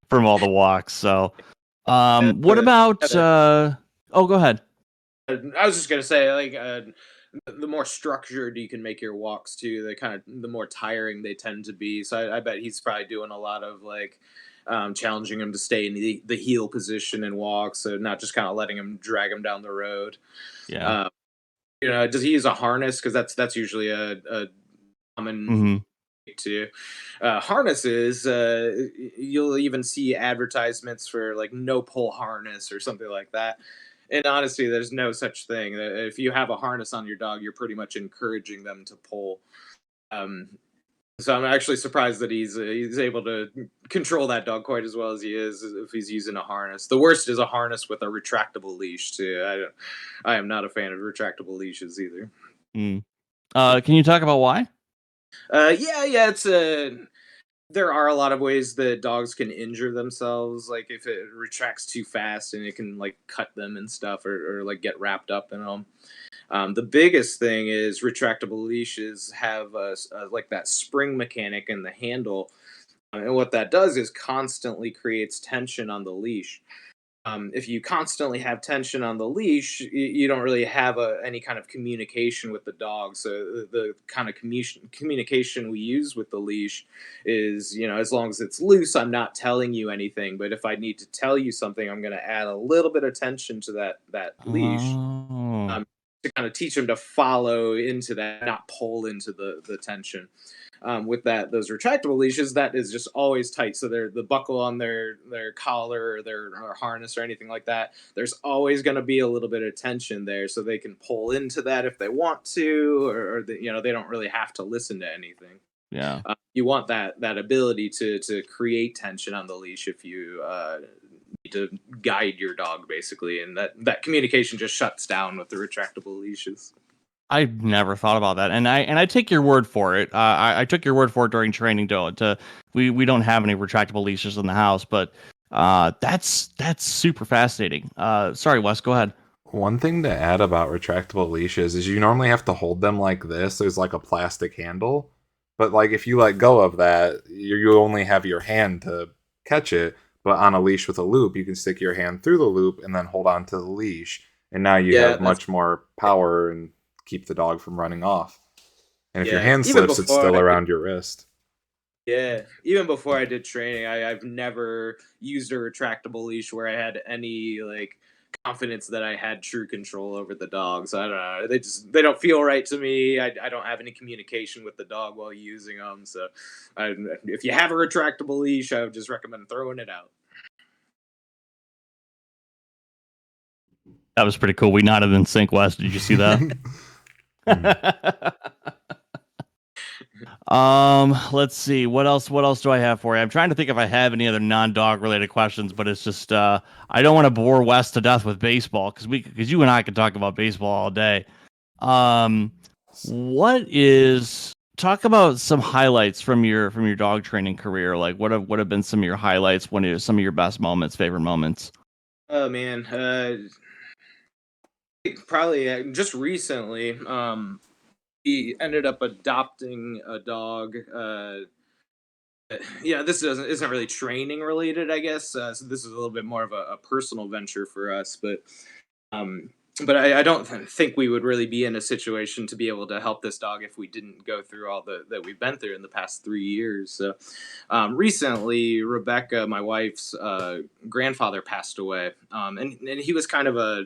from all the walks. So, what about? Uh, Oh, go ahead. I was just gonna say, like, the more structured you can make your walks too, the more tiring they tend to be. So I bet he's probably doing a lot of like challenging him to stay in the heel position and walk, so not just kind of letting him drag him down the road. Yeah. Um, does he use a harness? Because that's usually a common Hmm. to harnesses. You'll even see advertisements for like no pull harness or something like that. And honestly, there's no such thing. If you have a harness on your dog, you're pretty much encouraging them to pull. Um, so I'm actually surprised that he's able to control that dog quite as well as he is if he's using a harness. The worst is a harness with a retractable leash too. I am not a fan of retractable leashes either. Mm. Can you talk about why? Yeah, it's a. There are a lot of ways that dogs can injure themselves, like if it retracts too fast and it can like cut them and stuff, or like get wrapped up in them. The biggest thing is retractable leashes have like that spring mechanic in the handle, and what that does is constantly creates tension on the leash. If you constantly have tension on the leash, you don't really have any kind of communication with the dog. So the kind of communication we use with the leash is, as long as it's loose, I'm not telling you anything. But if I need to tell you something, I'm going to add a little bit of tension to that leash, Oh. to kind of teach them to follow into that, not pull into the tension. With those retractable leashes, that is just always tight. So they're the buckle on their collar or their or harness or anything like that. There's always going to be a little bit of tension there, so they can pull into that if they want to, or they don't really have to listen to anything. Yeah. You want that ability to create tension on the leash if you need to guide your dog basically, and that communication just shuts down with the retractable leashes. I've never thought about that, and I take your word for it. I took your word for it during training. We don't have any retractable leashes in the house, but that's super fascinating. Sorry, Wes, go ahead. One thing to add about retractable leashes is you normally have to hold them like this. There's like a plastic handle. But like if you let go of that, you only have your hand to catch it. But on a leash with a loop, you can stick your hand through the loop and then hold on to the leash. And now you Yeah, have that's much more power and keep the dog from running off. And if your yeah. hand slips, it's still around your wrist. Even before I did training, I've never used a retractable leash where I had any like confidence that I had true control over the dogs. I don't know. They don't feel right to me. I don't have any communication with the dog while using them. So, if you have a retractable leash, I would just recommend throwing it out. That was pretty cool. We nodded in sync, Wes. Did you see that? Mm. Let's see. What else do I have for you? I'm trying to think if I have any other non-dog related questions, but it's just I don't want to bore Wes to death with baseball because you and I could talk about baseball all day. Um, what is talk about some highlights from your dog training career? Like what have been some of your highlights? Some of your best moments, favorite moments? Oh man, probably just recently. He ended up adopting a dog. Yeah, this doesn't isn't really training related, I guess. So this is a little bit more of a personal venture for us, um, but I don't think we would really be in a situation to be able to help this dog if we didn't go through all that we've been through in the past 3 years. So recently, Rebecca, my wife's grandfather, passed away, and he was kind of a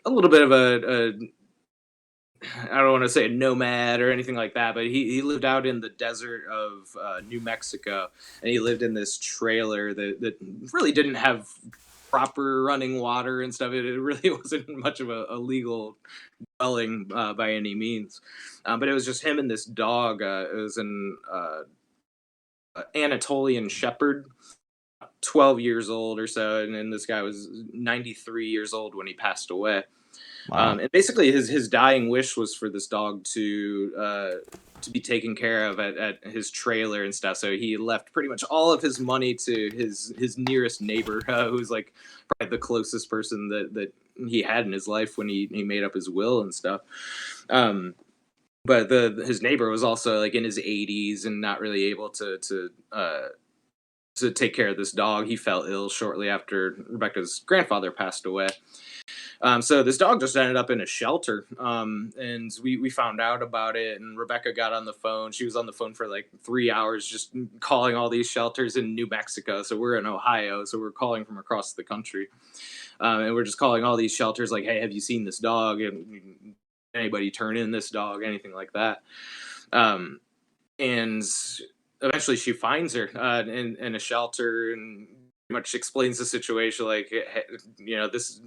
little bit of a I don't want to say a nomad or anything like that, but he lived out in the desert of New Mexico, and he lived in this trailer that really didn't have proper running water and stuff. It really wasn't much of a legal dwelling by any means, but it was just him and this dog. It was an Anatolian Shepherd, 12 years old or so, and then this guy was 93 years old when he passed away. Wow. And basically, his dying wish was for this dog to be taken care of at his trailer and stuff. So he left pretty much all of his money to his nearest neighbor, who's like probably the closest person that he had in his life when he made up his will and stuff. Um, but his neighbor was also like in his 80s and not really able to take care of this dog. He fell ill shortly after Rebecca's grandfather passed away. So this dog just ended up in a shelter, and we found out about it. And Rebecca got on the phone. She was on the phone for like 3 hours, just calling all these shelters in New Mexico. So we're in Ohio, so we're calling from across the country, and we're just calling all these shelters like, "Hey, have you seen this dog?" And anybody turn in this dog, anything like that. Um, and eventually she finds her in a shelter and pretty much explains the situation like, this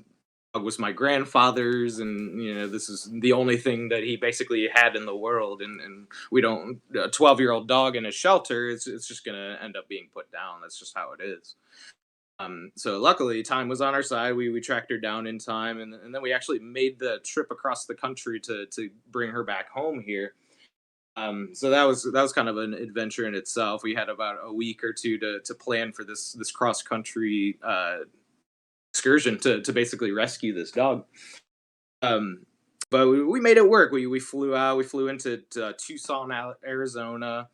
dog was my grandfather's, and this is the only thing that he basically had in the world, and we don't, a 12-year-old dog in a shelter, it's just gonna end up being put down. That's just how it is. So luckily, time was on our side. We tracked her down in time, and then we actually made the trip across the country to bring her back home here. So that was kind of an adventure in itself. We had about a week or two to plan for this cross country excursion to basically rescue this dog. Um, but we made it work. We flew out. We flew into Tucson, Arizona.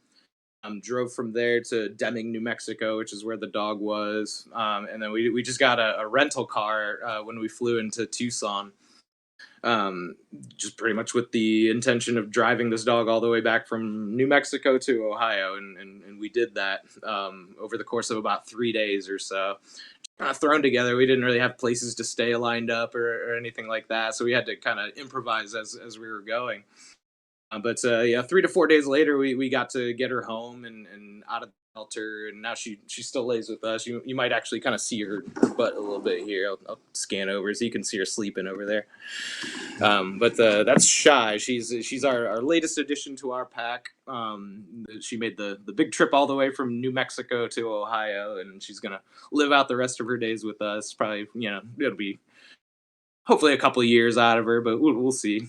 Drove from there to Deming, New Mexico, which is where the dog was. And then we just got a rental car when we flew into Tucson, um, just pretty much with the intention of driving this dog all the way back from New Mexico to Ohio. And we did that over the course of about 3 days or so. Kind of thrown together. We didn't really have places to stay lined up or anything like that. So we had to kind of improvise as we were going. But yeah, 3 to 4 days later, we got to get her home and out of the shelter, and now she still lays with us. You might actually kind of see her butt a little bit here. I'll scan over so you can see her sleeping over there. But that's Shy. She's our latest addition to our pack. She made the big trip all the way from New Mexico to Ohio, and she's gonna live out the rest of her days with us. Probably, it'll be hopefully a couple of years out of her, but we'll see.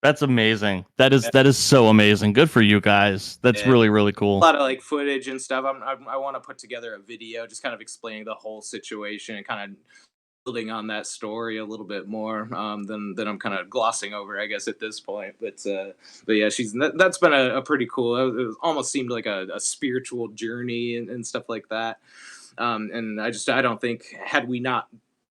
That's amazing. That is so amazing. Good for you guys. That's Yeah. really, really A cool. lot of like footage and stuff. I want to put together a video, just kind of explaining the whole situation and kind of building on that story a little bit more than I'm kind of glossing over, I guess, at this point. But yeah, that's been a pretty cool. It almost seemed like a spiritual journey and stuff like that. And I don't think, had we not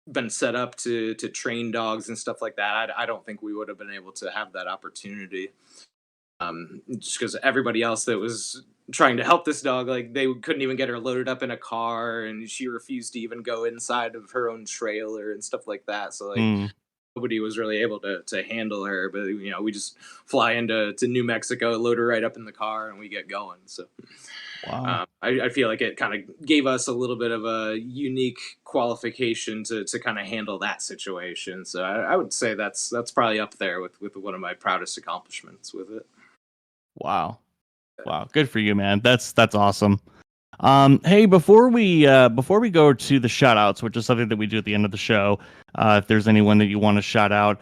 been set up to train dogs and stuff like that, I don't think we would have been able to have that opportunity. Just because everybody else that was trying to help this dog, like they couldn't even get her loaded up in a car, and she refused to even go inside of her own trailer and stuff like that. So like Mm, nobody was really able to handle her. But we just fly to New Mexico, load her right up in the car, and we get going. So wow. I feel like it kind of gave us a little bit of a unique qualification to kind of handle that situation. So I would say that's probably up there with one of my proudest accomplishments with it. Wow. Wow. Good for you, man. That's awesome. Hey, before we go to the shout outs, which is something that we do at the end of the show, if there's anyone that you want to shout out,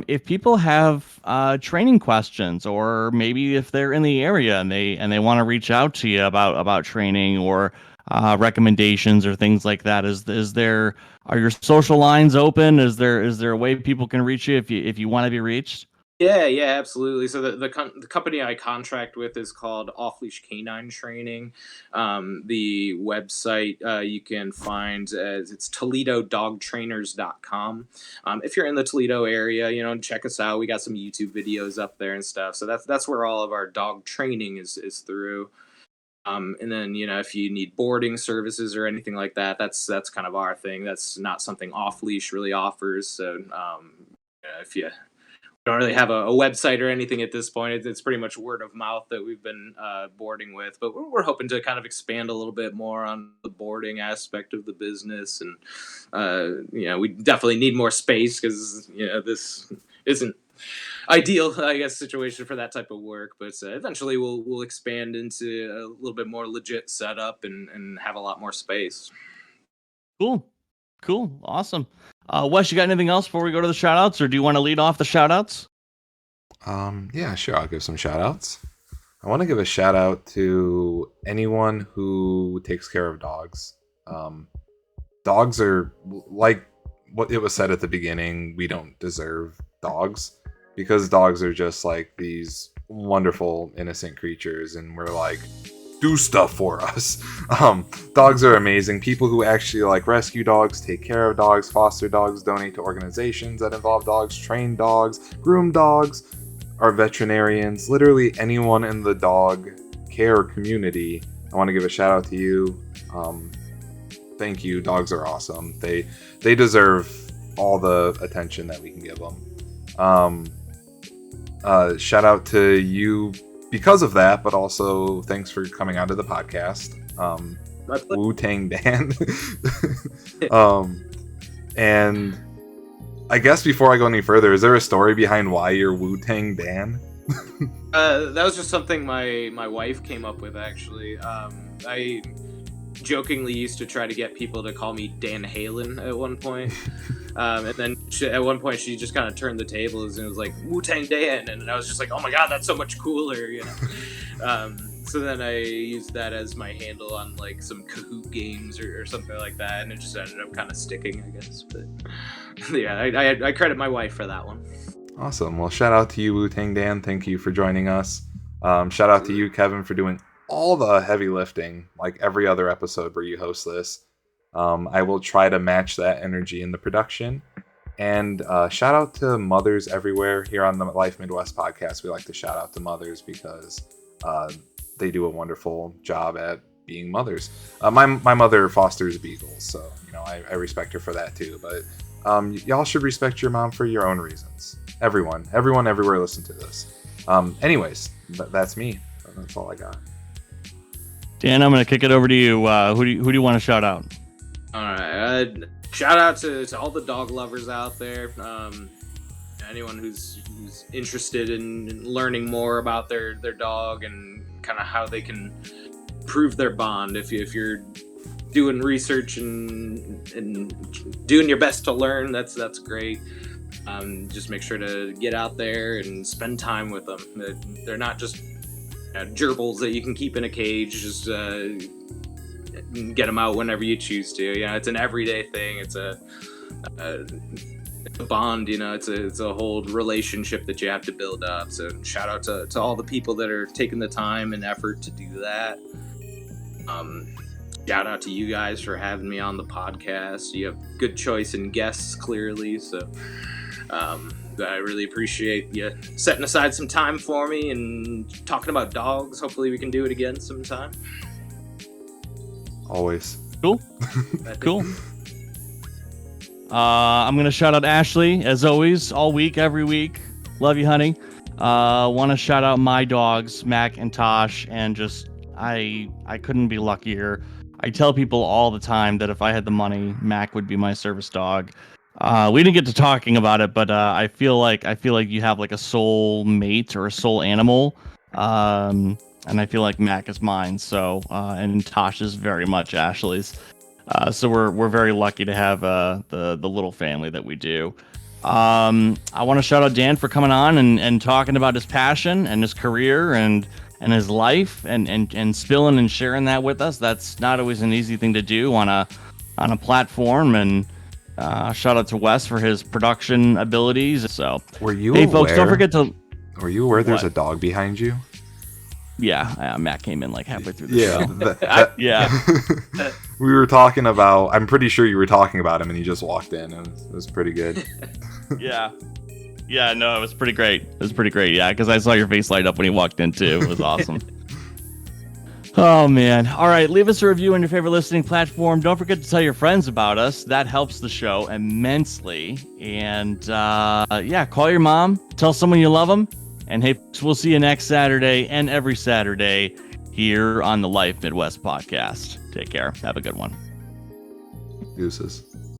if people have training questions, or maybe if they're in the area and they want to reach out to you about training or recommendations or things like that, is there, are your social lines open? Is there a way people can reach you if you want to be reached? Yeah, absolutely. So the company I contract with is called Off Leash Canine Training. The website you can find as it's ToledoDogTrainers.com. If you're in the Toledo area, check us out. We got some YouTube videos up there and stuff. So that's where all of our dog training is through. And then if you need boarding services or anything like that, that's kind of our thing. That's not something Off Leash really offers. So if you don't really have a website or anything at this point. It's pretty much word of mouth that we've been boarding with, but we're hoping to kind of expand a little bit more on the boarding aspect of the business. And we definitely need more space because this isn't ideal, I guess, situation for that type of work. But eventually we'll expand into a little bit more legit setup and have a lot more space. Cool. Cool. Awesome. Wes, you got anything else before we go to the shout outs, or do you want to lead off the shout outs? Yeah, sure. I'll give some shout outs. I want to give a shout out to anyone who takes care of dogs. Dogs are like what it was said at the beginning. We don't deserve dogs because dogs are just like these wonderful, innocent creatures, and we're like, do stuff for us. Dogs are amazing. People who actually like rescue dogs, take care of dogs, foster dogs, donate to organizations that involve dogs, train dogs, groom dogs, are veterinarians. Literally anyone in the dog care community. I want to give a shout out to you. Thank you. Dogs are awesome. They deserve all the attention that we can give them. Shout out to you because of that, but also thanks for coming onto the podcast. Wutang Dan. And I guess before I go any further, is there a story behind why you're Wutang Dan? That was just something my wife came up with, actually. I jokingly used to try to get people to call me Dan Halen at one point. And then at one point she just kind of turned the tables and was like, Wutang Dan, and I was just like, oh my god, that's so much cooler, you know. So then I used that as my handle on like some Kahoot games or something like that, and it just ended up kind of sticking, I guess. But yeah, I credit my wife for that one. Awesome. Well, shout out to you, Wutang Dan. Thank you for joining us. Shout out to you, Kevin, for doing all the heavy lifting, like every other episode where you host this. I will try to match that energy in the production. And shout out to mothers everywhere. Here on the Life Midwest podcast, we like to shout out to mothers because they do a wonderful job at being mothers. My mother fosters beagles, so you know I respect her for that too. But y'all should respect your mom for your own reasons. Everyone everywhere listen to this. Anyways, that's me. That's all I got. Dan, I'm going to kick it over to you. Who do you want to shout out? All right. Shout out to all the dog lovers out there. Anyone who's interested in learning more about their dog and kind of how they can prove their bond. If you're doing research and doing your best to learn, that's great. Just make sure to get out there and spend time with them. They're not just gerbils that you can keep in a cage. Just get them out whenever you choose to. Yeah, it's an everyday thing. It's a bond. You know, it's a whole relationship that you have to build up. So shout out to all the people that are taking the time and effort to do that. Shout out to you guys for having me on the podcast. You have good choice in guests, clearly. So I really appreciate you setting aside some time for me and talking about dogs. Hopefully we can do it again sometime. Always. Cool. Cool. I'm going to shout out Ashley, as always, all week, every week. Love you, honey. Want to shout out my dogs, Mac and Tosh, and just, I couldn't be luckier. I tell people all the time that if I had the money, Mac would be my service dog. We didn't get to talking about it, but I feel like you have like a soul mate or a soul animal. And I feel like Mac is mine. So, and Tosh is very much Ashley's. So we're very lucky to have the little family that we do. I want to shout out Dan for coming on and talking about his passion and his career and his life and spilling and sharing that with us. That's not always an easy thing to do on a platform. And shout out to Wes for his production abilities. So were you hey aware, folks, don't forget to. Were you aware there's What? a dog behind you? Yeah, Matt came in like halfway through the Yeah, show. Yeah. We were talking about. I'm pretty sure you were talking about him, and he just walked in. It was pretty good. Yeah. Yeah, no, it was pretty great. It was pretty great, yeah, because I saw your face light up when he walked in, too. It was awesome. Oh, man. All right, leave us a review on your favorite listening platform. Don't forget to tell your friends about us. That helps the show immensely. And, yeah, call your mom. Tell someone you love them. And, hey, we'll see you next Saturday and every Saturday here on the Life Midwest podcast. Take care. Have a good one. Deuces.